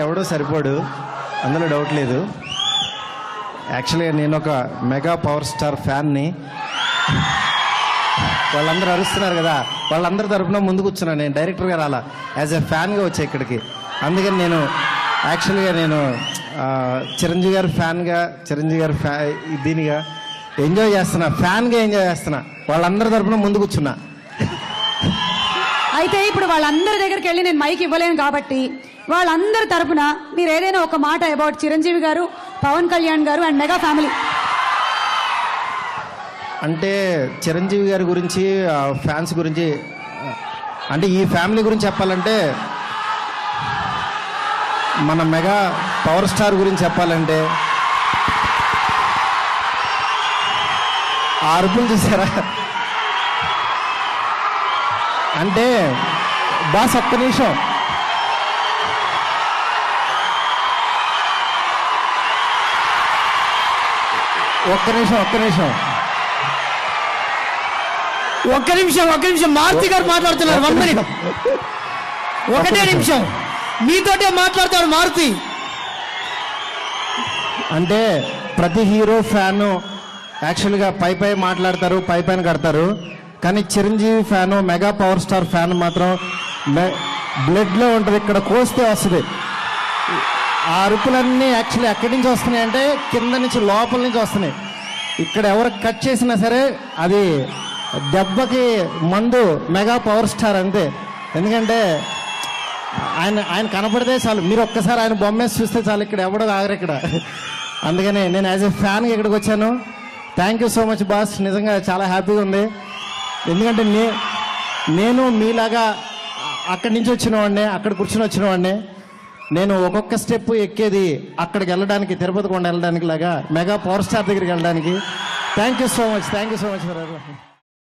ఎవడో సరిపోడు, అందులో డౌట్ లేదు. యాక్చువల్గా నేను ఒక మెగా పవర్ స్టార్ ఫ్యాన్ని. వాళ్ళందరూ అరుస్తున్నారు కదా, వాళ్ళందరి తరపున ముందు కూర్చున్నాను. నేను డైరెక్టర్గా రాలా, యాజ్ ఎ ఫ్యాన్గా వచ్చా ఇక్కడికి. అందుకని నేను యాక్చువల్గా చిరంజీవి గారి ఫ్యాన్గా, చిరంజీవి గారి దీనిగా ఎంజాయ్ చేస్తున్నా, ఫ్యాన్గా ఎంజాయ్ చేస్తున్నా. వాళ్ళందరి తరపున ముందు కూర్చున్నా. అయితే ఇప్పుడు వాళ్ళందరి దగ్గరికి వెళ్ళి నేను మైక్ ఇవ్వలేను కాబట్టి వాళ్ళందరి తరపున మీరు ఏదైనా ఒక మాట అబౌట్ చిరంజీవి గారు, పవన్ కళ్యాణ్ గారు అండ్ మెగా ఫ్యామిలీ. అంటే చిరంజీవి గారి గురించి, ఫ్యాన్స్ గురించి, అంటే ఈ ఫ్యామిలీ గురించి చెప్పాలంటే, మన మెగా పవర్ స్టార్ గురించి చెప్పాలంటే, ఆ అరుపులు చూసారా? అంటే బాస్ ఒక్క నిమిషం, ఒక్క నిమిషం మారుతి గారు మాట్లాడుతున్నారు. 1 minute, ఒకటే నిమిషం మీతోటే మాట్లాడతాడు మారుతి. అంటే ప్రతి హీరో ఫ్యాను యాక్చువల్గా పై మాట్లాడతారు, పైన కడతారు. కానీ Chiranjeevi fan, mega power star fan మాత్రం బ్లడ్లో ఉంటుంది, ఇక్కడ కోస్తే వస్తుంది. ఆ అరుపులన్నీ యాక్చువల్లీ ఎక్కడి నుంచి వస్తున్నాయి అంటే కింద నుంచి, లోపల నుంచి వస్తున్నాయి. ఇక్కడ ఎవరు కట్ చేసినా సరే అది దెబ్బకి మందు మెగా పవర్ స్టార్ అంతే. ఎందుకంటే ఆయన కనపడితే చాలు, మీరు ఒక్కసారి ఆయన బొమ్మేసి చూస్తే చాలు, ఇక్కడ ఎవడో ఆగరు ఇక్కడ. అందుకని నేను యాజ్ ఎ ఫ్యాన్గా ఇక్కడికి వచ్చాను. Thank you so much boss, నిజంగా చాలా హ్యాపీగా ఉంది. ఎందుకంటే నేను మీలాగా అక్కడి నుంచి వచ్చినవాడిని, అక్కడ కూర్చొని వచ్చినవాడిని. నేను ఒక్కొక్క స్టెప్ ఎక్కేది అక్కడికి వెళ్ళడానికి, తిరుపతి కొండ వెళ్ళడానికి లాగా, మెగా పవర్ స్టార్ దగ్గరికి వెళ్ళడానికి. Thank you so much for everyone.